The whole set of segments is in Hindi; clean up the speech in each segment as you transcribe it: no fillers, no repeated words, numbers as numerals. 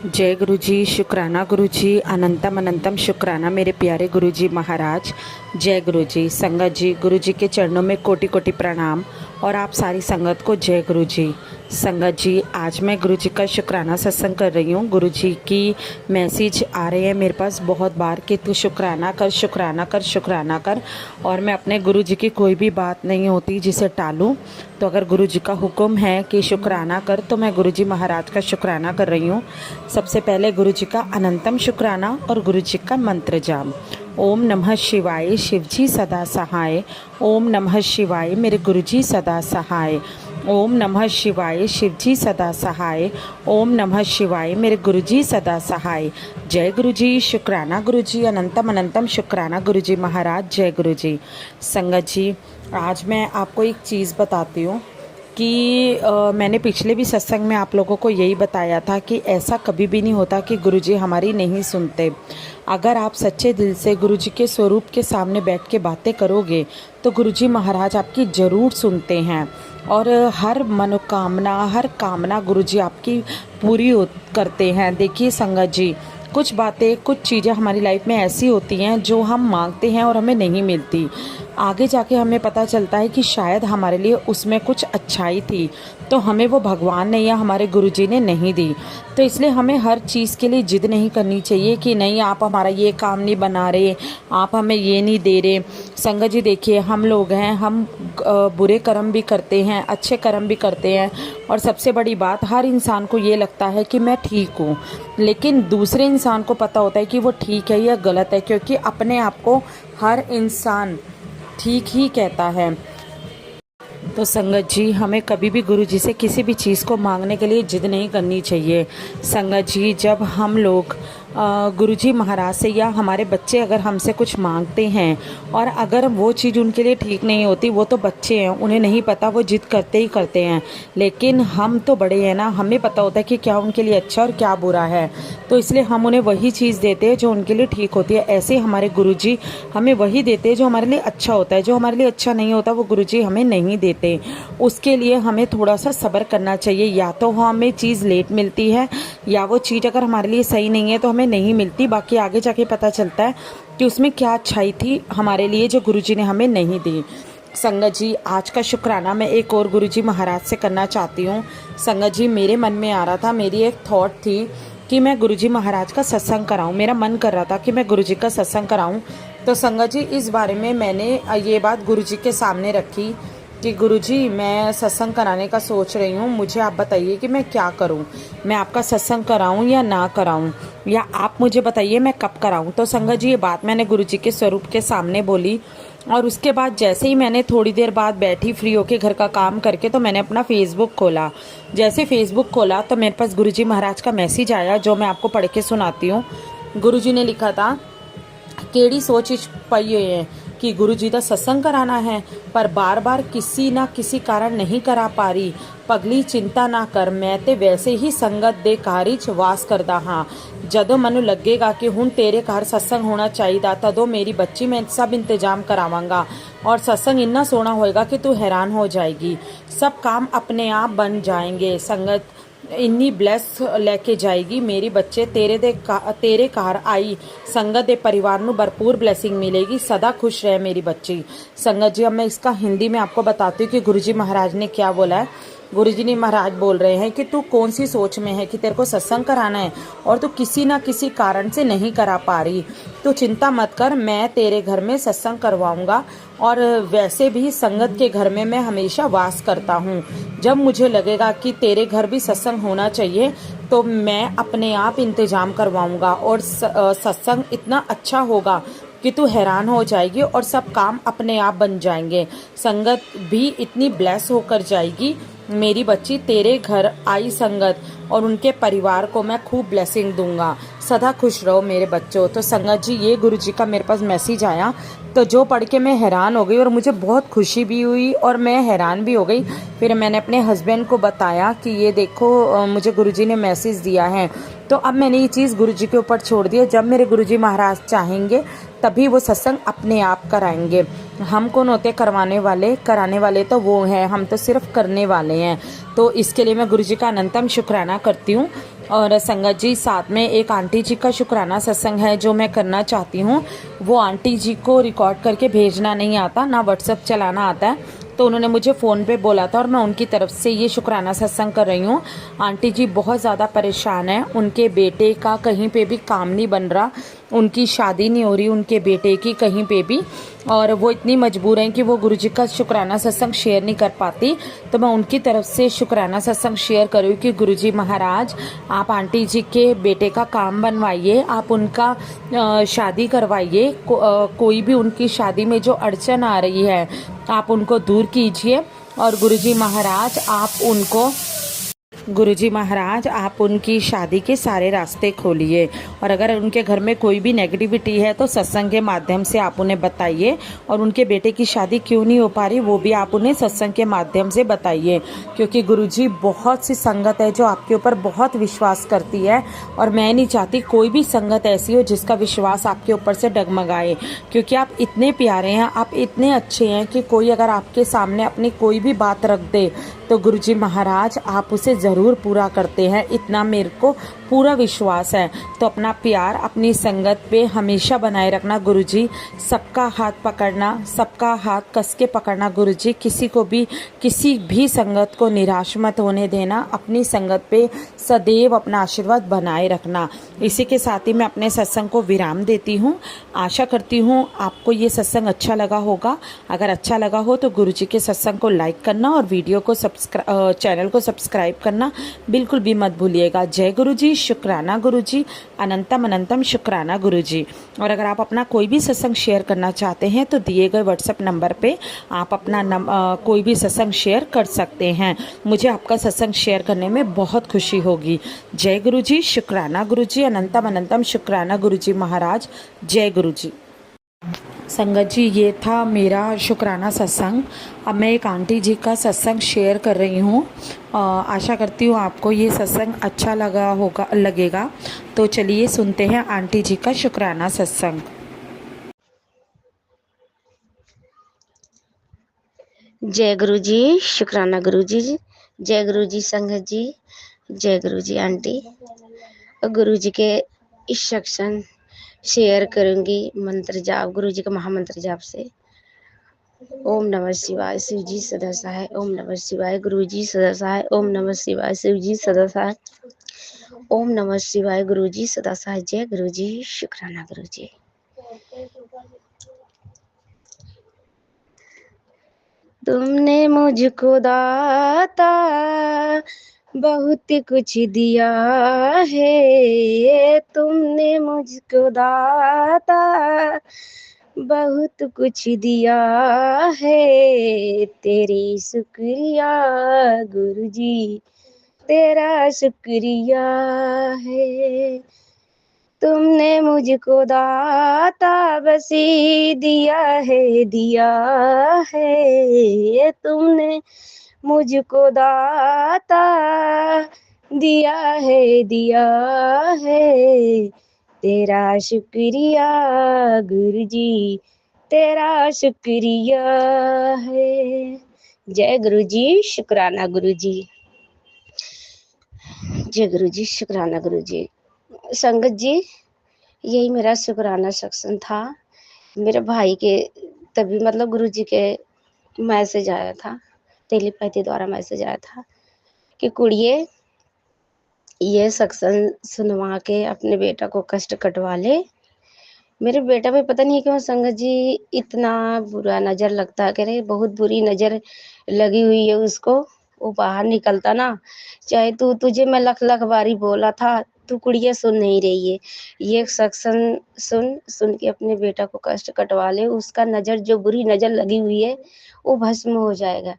जय गुरु जी, शुक्राना गुरु जी, अनंतम अनंतम शुक्राना मेरे प्यारे गुरु जी महाराज। जय गुरु जी। संगत जी, गुरु जी के चरणों में कोटि कोटि प्रणाम और आप सारी संगत को जय गुरु जी। संगत जी, आज मैं गुरु जी का शुक्राना सत्संग कर रही हूँ। गुरु जी की मैसेज आ रहे हैं मेरे पास बहुत बार कि तू शुक्राना कर, शुक्राना कर, शुक्राना कर। और मैं अपने गुरु जी की कोई भी बात नहीं होती जिसे टालूँ। तो अगर गुरु जी का हुक्म है कि शुक्राना कर तो मैं गुरु जी महाराज का शुक्राना कर रही हूँ। सबसे पहले गुरु जी का अनंतम शुक्राना और गुरु जी का मंत्र जाप। ओम नमः शिवाय, शिव जी सदा सहाय। ओम नमः शिवाय, मेरे गुरु जी सदा सहाय। ओम नमः शिवाय, शिव जी सदा सहाय। ओम नमः शिवाय, मेरे गुरु जी सदा सहाय। जय गुरु जी, शुक्राना गुरु जी, अनंतम अनंतम शुक्राना गुरु जी महाराज। जय गुरु जी। संगत जी, आज मैं आपको एक चीज़ बताती हूँ कि मैंने पिछले भी सत्संग में आप लोगों को यही बताया था कि ऐसा कभी भी नहीं होता कि गुरुजी हमारी नहीं सुनते। अगर आप सच्चे दिल से गुरुजी के स्वरूप के सामने बैठ के बातें करोगे तो गुरुजी महाराज आपकी ज़रूर सुनते हैं और हर मनोकामना, हर कामना गुरुजी आपकी पूरी करते हैं। देखिए संगत जी, कुछ बातें, कुछ चीज़ें हमारी लाइफ में ऐसी होती हैं जो हम मांगते हैं और हमें नहीं मिलती। आगे जाके हमें पता चलता है कि शायद हमारे लिए उसमें कुछ अच्छाई थी, तो हमें वो भगवान ने या हमारे गुरुजी ने नहीं दी। तो इसलिए हमें हर चीज़ के लिए जिद नहीं करनी चाहिए कि नहीं आप हमारा ये काम नहीं बना रहे, आप हमें ये नहीं दे रहे। संगत जी देखिए, हम लोग हैं, हम बुरे कर्म भी करते हैं, अच्छे कर्म भी करते हैं। और सबसे बड़ी बात, हर इंसान को ये लगता है कि मैं ठीक हूँ, लेकिन दूसरे इंसान को पता होता है कि वो ठीक है या गलत है, क्योंकि अपने आप को हर इंसान ठीक ही कहता है। तो संगत जी, हमें कभी भी गुरु जी से किसी भी चीज़ को मांगने के लिए जिद नहीं करनी चाहिए। संगत जी, जब हम लोग गुरु जी महाराज से या हमारे बच्चे अगर हमसे कुछ मांगते हैं और अगर वो चीज़ उनके लिए ठीक नहीं होती, वो तो बच्चे हैं, उन्हें नहीं पता, वो जिद करते ही करते हैं। लेकिन हम तो बड़े हैं ना, हमें पता होता है कि क्या उनके लिए अच्छा और क्या बुरा है। तो इसलिए हम उन्हें वही चीज़ देते हैं जो उनके लिए ठीक होती है। ऐसे हमारे गुरु जी हमें वही देते हैं जो हमारे लिए अच्छा होता है। जो हमारे लिए अच्छा नहीं होता वो गुरु जी हमें नहीं देते। उसके लिए हमें थोड़ा सा सब्र करना चाहिए। या तो हमें चीज़ लेट मिलती है या वो चीज़ अगर हमारे लिए सही नहीं है तो हमें नहीं मिलती। बाकी आगे जाके पता चलता है कि उसमें क्या अच्छाई थी हमारे लिए जो गुरुजी ने हमें नहीं दी। संगत जी, आज का शुक्राना मैं एक और गुरुजी महाराज से करना चाहती हूँ। संगत जी, मेरे मन में आ रहा था, मेरी एक थॉट थी कि मैं गुरुजी महाराज का सत्संग कराऊँ। मेरा मन कर रहा था कि मैं गुरुजी का सत्संग कराऊँ। तो संगत जी, इस बारे में मैंने ये बात गुरुजी के सामने रखी कि गुरुजी, मैं सत्संग कराने का सोच रही हूँ, मुझे आप बताइए कि मैं क्या करूँ। मैं आपका सत्संग कराऊँ या ना कराऊँ, या आप मुझे बताइए मैं कब कराऊँ। तो संगत जी, ये बात मैंने गुरुजी के स्वरूप के सामने बोली। और उसके बाद जैसे ही मैंने थोड़ी देर बाद बैठी फ्री होके घर का काम करके, तो मैंने अपना फेसबुक खोला। जैसे फेसबुक खोला तो मेरे पास गुरुजी महाराज का मैसेज आया, जो मैं आपको पढ़ के सुनाती हूँ। गुरुजी ने लिखा था, केड़ी सोच पई हुई है कि गुरु जी का सत्संग कराना है, पर बार बार किसी ना किसी कारण नहीं करा पा रही। पगली चिंता ना कर, मैं ते वैसे ही संगत दे घर च वास करदा हाँ। जदों मैनू लगेगा कि हुण तेरे घर सत्संग होना चाहिए, तदों मेरी बच्ची मैं सब इंतजाम करावांगा और सत्संग इन्ना सोहना होएगा कि तू हैरान हो जाएगी। सब काम अपने आप बन जाएंगे। संगत इन्नी ब्लैस लेके जाएगी मेरी बच्चे, तेरे घर आई संगत दे परिवार में भरपूर ब्लेसिंग मिलेगी। सदा खुश रहे मेरी बच्ची। संगत जी, अब मैं इसका हिंदी में आपको बताती हूँ कि गुरुजी महाराज ने क्या बोला है। गुरुजी ने महाराज बोल रहे हैं कि तू कौन सी सोच में है कि तेरे को सत्संग कराना है और तू किसी ना किसी कारण से नहीं करा पा रही। तो चिंता मत कर, मैं तेरे घर में सत्संग करवाऊंगा। और वैसे भी संगत के घर में मैं हमेशा वास करता हूँ। जब मुझे लगेगा कि तेरे घर भी सत्संग होना चाहिए तो मैं अपने आप इंतजाम करवाऊंगा और सत्संग इतना अच्छा होगा कि तू हैरान हो जाएगी और सब काम अपने आप बन जाएंगे। संगत भी इतनी ब्लेस होकर जाएगी मेरी बच्ची। तेरे घर आई संगत और उनके परिवार को मैं खूब ब्लेसिंग दूंगा। सदा खुश रहो मेरे बच्चों। तो संगत जी, ये गुरुजी का मेरे पास मैसेज आया, तो जो पढ़ के मैं हैरान हो गई और मुझे बहुत खुशी भी हुई और मैं हैरान भी हो गई। फिर मैंने अपने हस्बैंड को बताया कि ये देखो, मुझे गुरुजी ने मैसेज दिया है। तो अब मैंने ये चीज़ गुरुजी के ऊपर छोड़ दी है। जब मेरे गुरुजी महाराज चाहेंगे तभी वो सत्संग अपने आप कराएंगे। हम कौन होते करवाने वाले, कराने वाले तो वो हैं, हम तो सिर्फ करने वाले हैं। तो इसके लिए मैं गुरुजी का अनंतम शुक्राना करती हूँ। और संगत जी साथ में एक आंटी जी का शुक्राना सत्संग है जो मैं करना चाहती हूँ। वो आंटी जी को रिकॉर्ड करके भेजना नहीं आता, ना व्हाट्सएप चलाना आता है, तो उन्होंने मुझे फ़ोन पे बोला था और मैं उनकी तरफ से ये शुक्राना सत्संग कर रही हूँ। आंटी जी बहुत ज़्यादा परेशान हैं, उनके बेटे का कहीं पे भी काम नहीं बन रहा, उनकी शादी नहीं हो रही उनके बेटे की कहीं पे भी, और वो इतनी मजबूर हैं कि वो गुरुजी का शुक्राना सत्संग शेयर नहीं कर पाती। तो मैं उनकी तरफ से शुक्राना सत्संग शेयर कर रही हूँ कि गुरुजी महाराज आप आंटी जी के बेटे का काम बनवाइए, आप उनका शादी करवाइए, कोई भी उनकी शादी में जो अड़चन आ रही है आप उनको दूर कीजिए। और गुरुजी महाराज आप उनकी शादी के सारे रास्ते खोलिए, और अगर उनके घर में कोई भी नेगेटिविटी है तो सत्संग के माध्यम से आप उन्हें बताइए, और उनके बेटे की शादी क्यों नहीं हो पा रही वो भी आप उन्हें सत्संग के माध्यम से बताइए। क्योंकि गुरुजी बहुत सी संगत है जो आपके ऊपर बहुत विश्वास करती है, और मैं नहीं चाहती कोई भी संगत ऐसी हो जिसका विश्वास आपके ऊपर से डगमगाए, क्योंकि आप इतने प्यारे हैं, आप इतने अच्छे हैं कि कोई अगर आपके सामने अपनी कोई भी बात रख दे तो गुरुजी महाराज आप उसे ज़रूर पूरा करते हैं, इतना मेरे को पूरा विश्वास है। तो अपना प्यार अपनी संगत पे हमेशा बनाए रखना गुरुजी, सबका हाथ पकड़ना, सबका हाथ कस के पकड़ना गुरुजी, किसी भी संगत को निराश मत होने देना, अपनी संगत पे सदैव अपना आशीर्वाद बनाए रखना। इसी के साथ ही मैं अपने सत्संग को विराम देती हूँ। आशा करती हूँ आपको ये सत्संग अच्छा लगा होगा। अगर अच्छा लगा हो तो गुरुजी के सत्संग को लाइक करना और वीडियो को चैनल को सब्सक्राइब करना बिल्कुल भी मत भूलिएगा। जय गुरुजी, शुक्राना गुरुजी, अनंतम अनंतम शुक्राना गुरुजी। और अगर आप अपना कोई भी सत्संग शेयर करना चाहते हैं तो दिए गए व्हाट्सएप नंबर पे आप अपना कोई भी सत्संग शेयर कर सकते हैं। मुझे आपका सत्संग शेयर करने में बहुत खुशी होगी। जय गुरुजी, शुक्राना गुरुजी, अनंतम अनंतम शुक्राना गुरुजी महाराज। जय गुरुजी। संगत जी ये था मेरा शुक्राना सत्संग। अब मैं एक आंटी जी का सत्संग शेयर कर रही हूँ। आशा करती हूँ आपको ये सत्संग अच्छा लगेगा। तो चलिए सुनते हैं आंटी जी का शुक्राना सत्संग। जय गुरु जी, शुक्राना गुरु जी। जय गुरु जी संगत जी, जय गुरु जी आंटी। गुरु जी के इस सेक्शन शेयर करूंगी मंत्र जाप, गुरु जी का महामंत्र जाप से। ओम नमः शिवाय, शिव जी सदा सहाय। ओम नमः शिवाय, गुरु जी सदा सहाय। ओम नमः शिवाय, शिव जी सदा सहाय। ओम नमः शिवाय, गुरु जी सदा सहाय। जय गुरु जी, शुक्राना गुरु जी। तुमने मुझको दाता बहुत कुछ दिया है, तुमने मुझको दाता बहुत कुछ दिया है। तेरी शुक्रिया गुरुजी, तेरा शुक्रिया है। तुमने मुझको दाता बसी दिया है। तुमने मुझको दाता दिया है। तेरा शुक्रिया गुरुजी, तेरा शुक्रिया है। जय गुरुजी, शुक्राना गुरुजी। जय गुरुजी, शुक्राना गुरुजी। संगत जी यही मेरा शुक्राना सेक्शन था। मेरे भाई के तभी मतलब गुरुजी के मैसेज आया था, टेलीपैथी द्वारा मैसेज आया था कि कुड़िए ये सेक्शन सुनवा के अपने बेटा को कष्ट कटवा ले। मेरे बेटा पे पता नहीं क्यों संगत जी इतना बुरा नज़र लगता है, कह रहे बहुत बुरी नज़र लगी हुई है उसको। वो बाहर निकलता ना, चाहे तुझे मैं लख लख बारी बोला था, तू कुड़िया सुन नहीं रही है। ये सेक्शन सुन के अपने बेटा को कष्ट कटवा ले, उसका नज़र जो बुरी नज़र लगी हुई है वो भस्म हो जाएगा।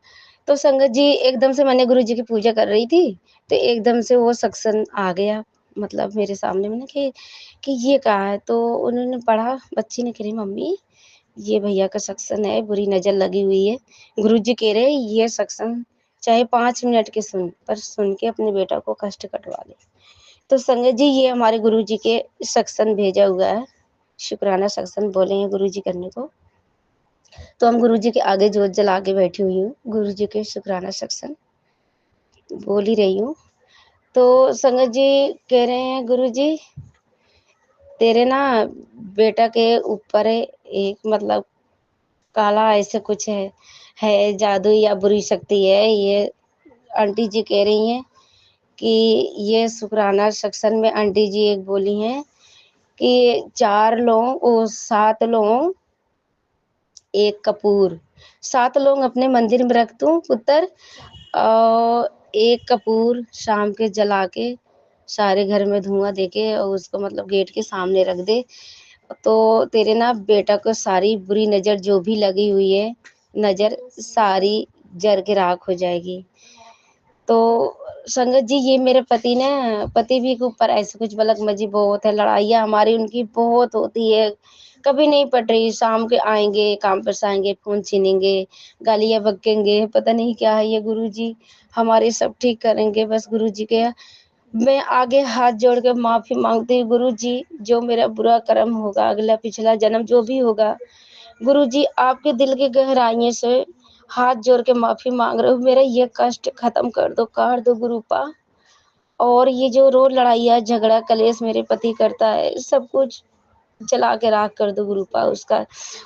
तो संगत जी एकदम से मैंने गुरु जी की पूजा कर रही थी, तो एकदम से वो सेक्शन आ गया मतलब मेरे सामने। मैंने कि ये कहा है, तो उन्होंने पढ़ा। बच्ची ने कही मम्मी ये भैया का सेक्शन है, बुरी नज़र लगी हुई है। गुरुजी कह रहे ये सेक्शन चाहे 5 मिनट के सुन, पर सुन के अपने बेटा को कष्ट कटवा ले। तो संगत जी ये हमारे गुरुजी के सेक्शन भेजा हुआ है, शुक्राना सेक्शन बोले हैं गुरुजी करने को। तो हम गुरुजी के आगे जोत जला के बैठी हुई हूँ, गुरुजी के शुक्राना सेक्शन बोल ही रही हूँ। तो संगत जी कह रहे हैं गुरु जी तेरे ना बेटा के ऊपर एक मतलब काला ऐसे कुछ है जादू या बुरी शक्ति है। ये आंटी जी कह रही हैं कि ये शुक्राना सेक्शन में आंटी जी एक बोली हैं कि 4 लौंग और 7 लौंग एक कपूर 7 लौंग अपने मंदिर में रख दूं पुत्र और एक कपूर शाम के जला के सारे घर में धुआं देके और उसको मतलब गेट के सामने रख दे तो तेरे ना बेटा को सारी बुरी नज़र जो भी लगी हुई है नज़र सारी जर के राख हो जाएगी। तो संगत जी ये मेरे पति भी के ऊपर ऐसे कुछ बलकमजी बहुत है, लड़ाइयाँ हमारी उनकी बहुत होती है, कभी नहीं पट रही। शाम के आएंगे काम पर से आएंगे फोन छीनेंगे, गालियाँ बकेंगे, पता नहीं क्या है ये गुरु जी हमारे सब ठीक करेंगे बस गुरु जी के। मैं आगे हाथ जोड़ के माफी मांगती हूँ गुरु जी जो मेरा बुरा कर्म होगा अगला पिछला जन्म जो भी होगा गुरु जी आपके दिल की गहराइयों से हाथ जोड़ के माफी मांग रहे हो मेरा ये कष्ट खत्म कर दो काट दो गुरुपा। और ये जो रोज लड़ाइयाँ झगड़ा कलेश मेरे पति करता है सब कुछ जला के राख कर दो गुरुपा। उसका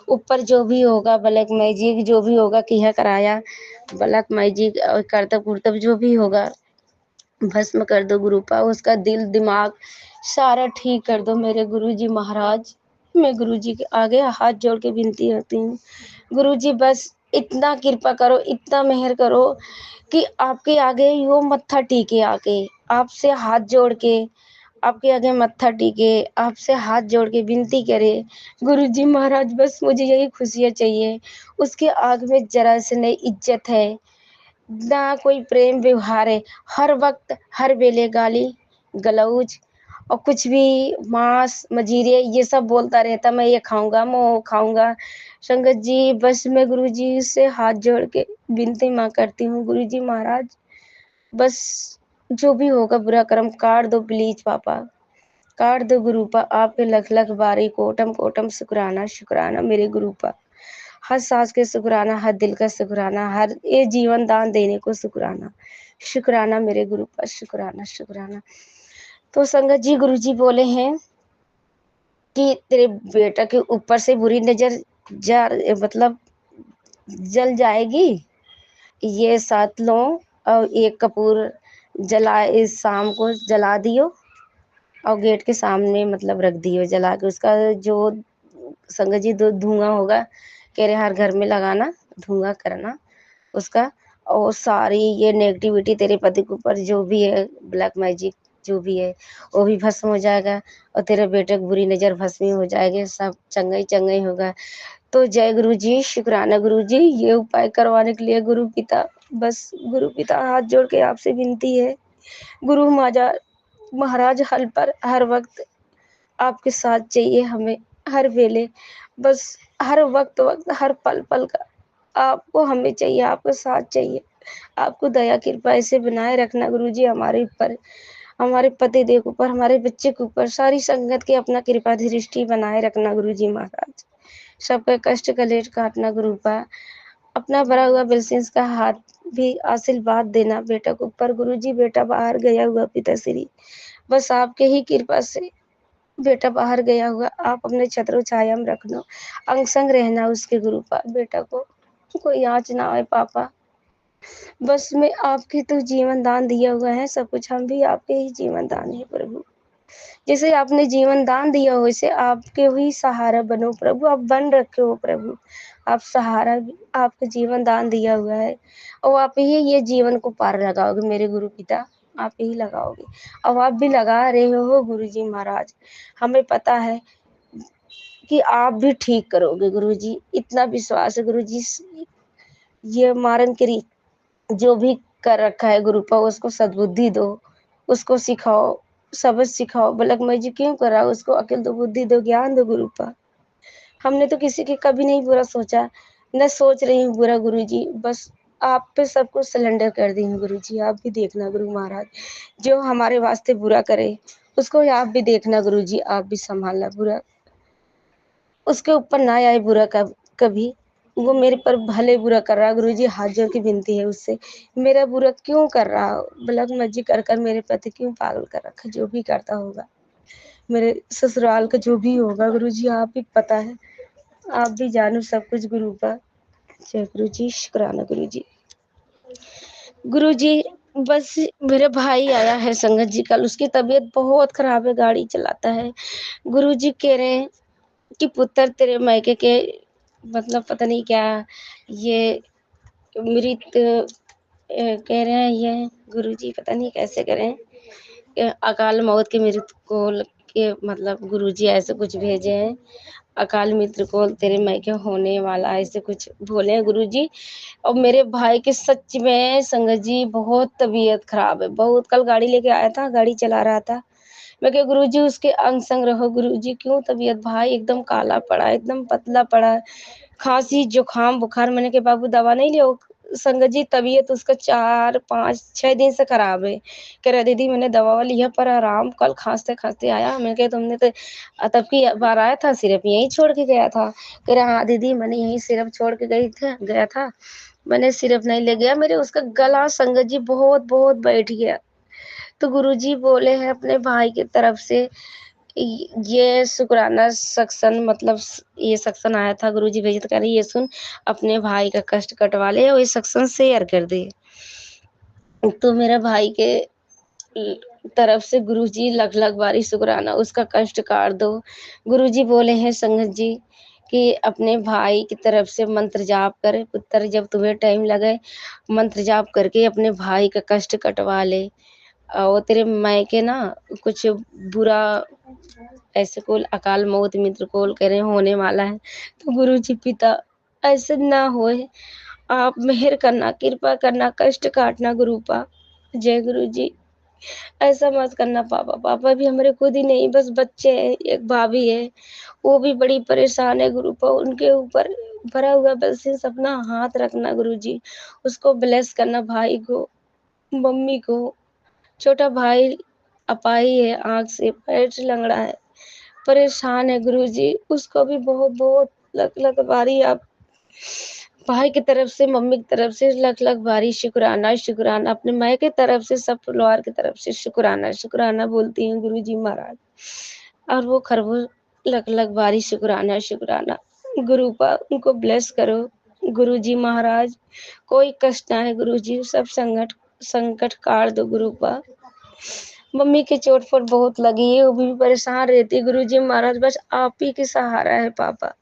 ऊपर जो भी होगा बलक मैजिक जो भी होगा किया कराया बलक मैजिक और करतब कुर्तब जो भी होगा भस्म कर दो गुरुपा। उसका दिल दिमाग सारा ठीक कर दो मेरे गुरुजी महाराज। मैं गुरुजी के आगे हाथ जोड़ के विनती करती हूँ गुरुजी बस इतना कृपा करो इतना मेहर करो कि आपके आगे वो मत्था टेके आके आपसे हाथ जोड़ के आपके आगे मत्था टेके आपसे हाथ जोड़ के विनती करे गुरुजी महाराज बस मुझे यही खुशियाँ चाहिए। उसके आग में जरा से नहीं इज्जत है ना कोई प्रेम व्यवहार है। हर वक्त हर वेले गाली गलौज और कुछ भी मांस मजीरे ये सब बोलता रहता मैं ये खाऊंगा मैं वो खाऊंगा। संगत जी बस मैं गुरु जी से हाथ जोड़ के विनती माँ करती हूँ गुरु जी महाराज बस जो भी होगा बुरा कर्म काट दो प्लीज पापा काट दो गुरुपा। आपके लख लख बारी कोटम कोटम शुक्राना शुक्राना मेरे गुरुपा। हर सांस के शुक्राना हर दिल का शुक्राना हर ये जीवन दान देने को शुक्राना शुक्राना मेरे गुरु पर शुक्राना शुक्राना। तो संगत जी गुरु जी बोले हैं कि तेरे बेटा के ऊपर से बुरी नजर जा मतलब जल जाएगी। ये 7 लौंग और एक कपूर जला इस शाम को जला दियो और गेट के सामने मतलब रख दियो जला के उसका जो संगत जी धुआं होगा कह रहे हर घर में लगाना धुआं करना उसका। और सारी ये नेगेटिविटी तेरे पति के ऊपर जो भी है ब्लैक मैजिक जो भी है वो भी भस्म हो जाएगा और तेरे बेटे को बुरी नज़र भस्मी हो जाएगी सब चंगाई चंगाई होगा। तो जय गुरु जी शुक्राना गुरु जी ये उपाय करवाने के लिए गुरु पिता बस गुरु पिता हाथ जोड़ के आपसे विनती है गुरु माजा महाराज हल पर हर वक्त आपके साथ चाहिए हमें हर वेले बस हर वक्त वक्त हर पल पल का आपको हमें चाहिए आपको साथ चाहिए। आपको दया कृपा ऐसे बनाए रखना गुरुजी हमारे ऊपर हमारे पति देव के ऊपर हमारे बच्चे के ऊपर सारी संगत की अपना कृपा दृष्टि बनाए रखना गुरुजी महाराज। सबका कष्ट कलेश काटना गुरुपा अपना भरा हुआ ब्लेसिंग्स का हाथ भी आशीर्वाद देना बेटा के ऊपर गुरुजी। बेटा बाहर गया हुआ पिताश्री बस आपके ही कृपा से बेटा बाहर गया हुआ आप अपने छत्र छाया में रखना अंग संग रहना उसके गुरु पर बेटा को कोई आँच ना आए पापा। बस में आपके तो जीवन दान दिया हुआ है सब कुछ हम भी आपके ही जीवन दान है प्रभु। जैसे आपने जीवन दान दिया हो वैसे आपके ही सहारा बनो प्रभु आप बन रखे हो प्रभु। आप सहारा भी आपके जीवन दान दिया हुआ है और आप ही ये जीवन को पार लगाओगे मेरे गुरु पिता आप ही लगाओगे और आप भी लगा रहे हो गुरु जी महाराज। हमें पता है कि आप भी ठीक करोगे गुरु जी इतना विश्वास है गुरु जी। ये मारन क्री जो भी कर रखा है गुरु पर उसको सद्बुद्धि दो उसको सिखाओ सबक सिखाओ बलक मैं जी क्यों कर रहा हूँ उसको अकल दो बुद्धि दो ज्ञान दो गुरु पर। हमने तो किसी के कभी नहीं बुरा सोचा न सोच रही हूँ बुरा गुरु जी बस आप पे सब कुछ सिलेंडर कर दी हूँ गुरु जी। आप भी देखना गुरु महाराज जो हमारे वास्ते बुरा करे उसको आप भी देखना गुरु जी आप भी संभालना बुरा उसके ऊपर ना आए बुरा कभी वो मेरे पर भले बुरा कर रहा है गुरुजी, हाथ जोड़ के विनती है उससे, मेरा बुरा क्यों कर रहा हो, बलगमर्जी कर कर मेरे पति क्यों पागल कर रखा, जो भी करता होगा मेरे ससुराल का जो भी होगा गुरुजी आप ही पता है, आप भी जानो सब कुछ गुरु का। जय गुरुजी, शुक्राना गुरुजी। गुरुजी बस मेरे भाई आया है संगत जी, कल उसकी तबीयत बहुत खराब है, गाड़ी चलाता है। गुरुजी कह रहे हैं कि पुत्र तेरे मायके के मतलब पता नहीं क्या ये मृत कह रहे हैं, ये गुरुजी पता नहीं कैसे करें, अकाल मौत के मृत को के मतलब गुरुजी ऐसे कुछ भेजे हैं, अकाल मित्र को तेरे मायके होने वाला ऐसे कुछ बोले हैं गुरुजी। और मेरे भाई के सच में संगत जी बहुत तबीयत खराब है, बहुत, कल गाड़ी लेके आया था, गाड़ी चला रहा था, मैं कहा गुरुजी उसके अंग संग रहो गुरुजी, क्यों तबीयत भाई एकदम काला पड़ा है, एकदम पतला पड़ा है, खांसी जुकाम बुखार, मैंने कहा बाबू दवा नहीं लियो, संगत जी तबीयत उसका 4 5 6 दिन से खराब है, कह रहा दीदी मैंने दवा लिया पर आराम, कल खांसते खांसते आया, मैंने कहा तुमने तो तब की बार आया था सिर्फ यहीं छोड़ के गया था, कह रहा हाँ दीदी मैंने यहीं सिर्फ छोड़ के गया था, मैंने सिर्फ नहीं ले गया, मेरे उसका गला संगत जी बहुत बहुत बैठ गया। तो गुरुजी बोले हैं अपने भाई की तरफ से ये शुक्राना सत्संग मतलब ये सत्संग आया था, गुरुजी भेजे तो कह रहे ये सुन अपने भाई का कष्ट कटवा ले और ये सत्संग शेयर कर दे। तो मेरा भाई के तरफ से गुरुजी लख लख बारी शुक्राना, उसका कष्ट काट दो। गुरुजी बोले हैं संगत जी कि अपने भाई की तरफ से मंत्र जाप करे, पुत्र जब तुम्हें टाइम लगे मंत्र जाप करके अपने भाई का कष्ट कटवा ले, और तेरे मायके ना कुछ बुरा ऐसे कोल अकाल मौत मित्र कोल करे होने वाला है, तो गुरुजी पिता ऐसे ना होए, आप मेहर करना, कृपा करना, कष्ट काटना गुरुपा। जय गुरुजी, ऐसा मत करना पापा, पापा भी हमारे खुद ही नहीं बस बच्चे हैं, एक भाभी है वो भी बड़ी परेशान है गुरुपा, उनके ऊपर भरा हुआ बस अपना हाथ रखना गुरुजी, उसको ब्लेस करना, भाई को, मम्मी को, छोटा भाई अपाही है, आंख से पैर से लंगड़ा है, परेशान है गुरुजी, उसको भी बहुत बहुत लख लख बारी आप भाई की तरफ से, मम्मी की तरफ से लख लख बारी शुक्राना शुक्राना, अपने माँ की तरफ से, सब परिवार की तरफ से शुक्राना शुक्राना बोलती हूँ गुरुजी महाराज, और वो खरगोश लख लख बारी शुक्राना शुक्राना। गुरुपा उनको ब्लेस करो गुरुजी महाराज, कोई कष्ट ना है गुरुजी, सब संकट काट दो गुरुपा। मम्मी के चोट पर बहुत लगी है, वो भी परेशान रहती है गुरुजी महाराज, बस आप ही के सहारा है पापा,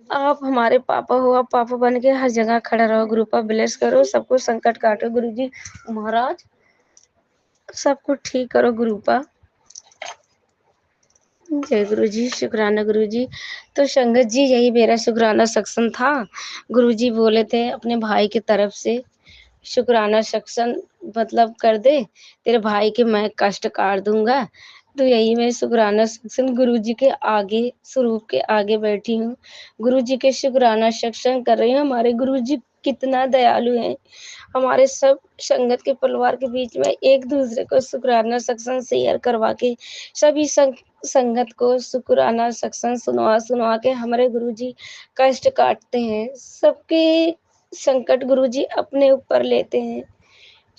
आप हमारे पापा हो, आप पापा बन के हर जगह खड़ा रहो गुरुपा, ब्लेस करो सबको, संकट काटो गुरुजी महाराज, सबको ठीक करो गुरुपा। जय गुरुजी, शुक्राना गुरुजी। तो संगत जी यही मेरा शुक्राना सत्संग था, गुरुजी बोले थे अपने भाई की तरफ से शुक्राना सत्संग मतलब कर दे, तेरे भाई के मैं कष्ट काट दूंगा, तो यही मैं शुक्राना सत्संग गुरुजी के आगे स्वरूप के आगे बैठी हूँ, गुरुजी के शुक्राना सत्संग कर रही हूँ। हमारे गुरुजी कितना दयालु हैं, हमारे सब संगत के परिवार के बीच में एक दूसरे को शुक्राना सत्संग शेयर करवा के सभी संगत को शुक्राना सत्संग सुनवा सुनवा के हमारे गुरुजी कष्ट काटते हैं, सबके संकट गुरुजी अपने ऊपर लेते हैं,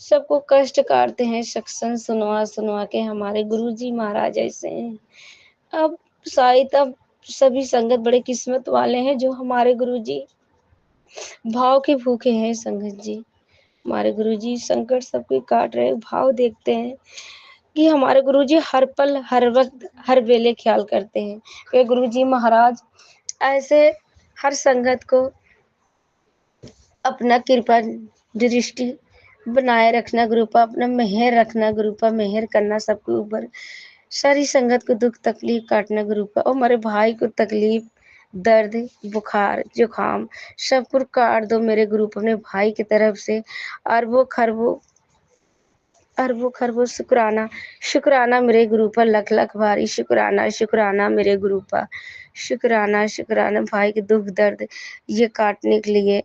सबको कष्ट काटते हैं, सत्संग सुनवा सुनवा के हमारे गुरुजी महाराज ऐसे हैं। अब शायद अब सभी संगत बड़े किस्मत वाले हैं जो हमारे गुरुजी भाव के भूखे हैं संगत जी, हमारे गुरुजी संकट सबको काट रहे, भाव देखते हैं कि हमारे गुरुजी हर पल हर वक्त हर वेले ख्याल करते हैं। वे गुरुजी महाराज ऐसे हर संगत को अपना कृपा दृष्टि बनाए रखना गुरुपा, अपना मेहर रखना गुरुपा, मेहर करना सबके ऊपर, सारी संगत को दुख तकलीफ काटना गुरुपा, और हमारे भाई को तकलीफ दर्द बुखार जुकाम सब कुछ काट दो मेरे ग्रुप अपने भाई की तरफ से, अरबों खरबों शुक्राना शुक्राना मेरे गुरु पर लख लख भारी शुक्राना शुक्राना मेरे गुरु पर शुक्राना शुक्राना, भाई के दुख दर्द ये काटने के लिए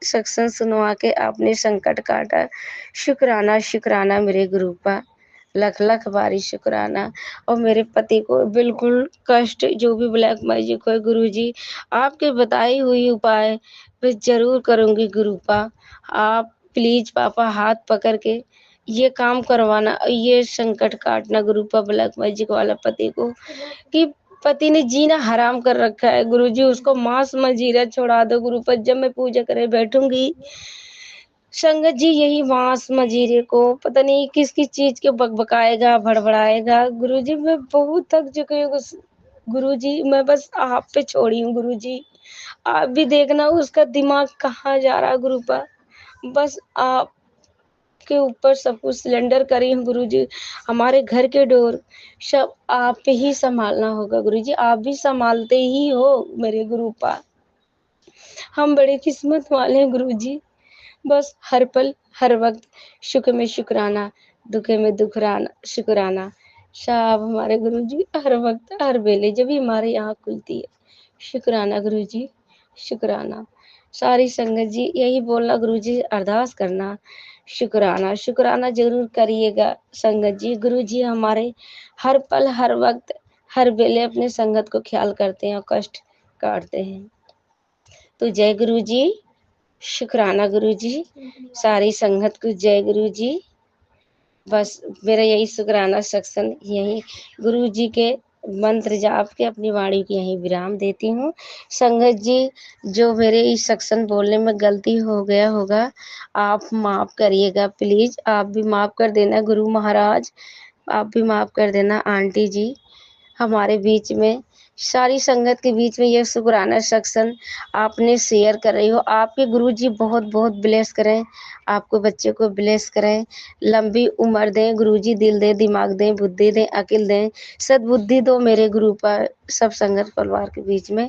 सत्संग सुनवा के आपने संकट काटा, शुक्राना शुक्राना मेरे गुरु पर। लख लख बारी शुक्राना। और मेरे पति को बिल्कुल कष्ट जो भी ब्लैक मैजिक हो गुरुजी, आपके बताई हुई उपाय मैं ज़रूर करूँगी गुरुपा। आप प्लीज़ पापा हाथ पकड़ के ये काम करवाना, ये संकट काटना गुरुपा ब्लैक मैजिक वाला पति को, कि पति ने जीना हराम कर रखा है गुरुजी, उसको मांस मजीरा छोड़ा दो गुरुपा। जब मैं पूजा करे बैठूंगी संगत जी, यही मांस मजीरे को पता नहीं किस किस चीज के बकबकाएगा भड़बड़ाएगा। गुरुजी मैं बहुत थक चुकी हूँ गुरुजी, मैं बस आप पे छोड़ी हूँ गुरुजी। आप भी देखना उसका दिमाग कहाँ जा रहा है गुरुपा। बस आपके ऊपर सब कुछ सिलेंडर करी हूँ गुरुजी। हमारे घर के डोर सब आप पे ही संभालना होगा गुरुजी, आप भी संभालते ही हो मेरे गुरुपा। हम बड़े किस्मत वाले हैं गुरुजी। बस हर पल हर वक्त शुक्र में शुक्राना, दुखे में दुखराना शुक्राना। साहब हमारे गुरुजी हर वक्त हर वेले जब भी हमारे यहाँ खुलती है शुक्राना गुरुजी, शुक्राना। सारी संगत जी यही बोलना गुरुजी, अरदास करना शुक्राना शुक्राना जरूर करिएगा संगत जी। गुरुजी हमारे हर पल हर वक्त हर वेले अपने संगत को ख्याल करते हैं और कष्ट काटते हैं। तो जय गुरुजी, शुक्राना गुरुजी, सारी संगत को जय गुरुजी। बस मेरा यही शुक्राना सत्संग यही गुरुजी के मंत्र जाप के अपनी वाणी की यही विराम देती हूँ। संगत जी जो मेरे इस सत्संग बोलने में गलती हो गया होगा आप माफ करिएगा प्लीज, आप भी माफ कर देना गुरु महाराज, आप भी माफ कर देना आंटी जी। हमारे बीच में सारी संगत के बीच में ये शुक्राना सत्संग आपने शेयर कर रही हो। आपके गुरुजी बहुत बहुत ब्लेस करें, आपको बच्चे को ब्लेस करें, लंबी उम्र दें गुरुजी, दिल दें, दिमाग दें, बुद्धि दें, अकिल दें, सद्बुद्धि दो मेरे गुरु पर सब संगत परिवार के बीच में।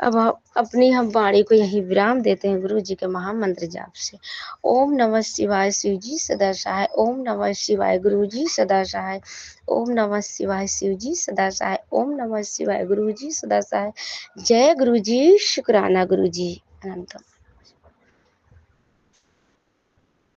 अब अपनी हम वाणी को यही विराम देते हैं गुरु जी के महामंत्र जाप से। ओम नमः शिवाय शिव जी सदा सहाय, ओम नमः शिवाय गुरु जी सदा सहाय, ओम नमः शिवाय शिव जी सदा सहाय, ओम नमः शिवाय गुरु जी सदा सहाय। जय गुरु जी, शुक्राना गुरु जी, अनंतम।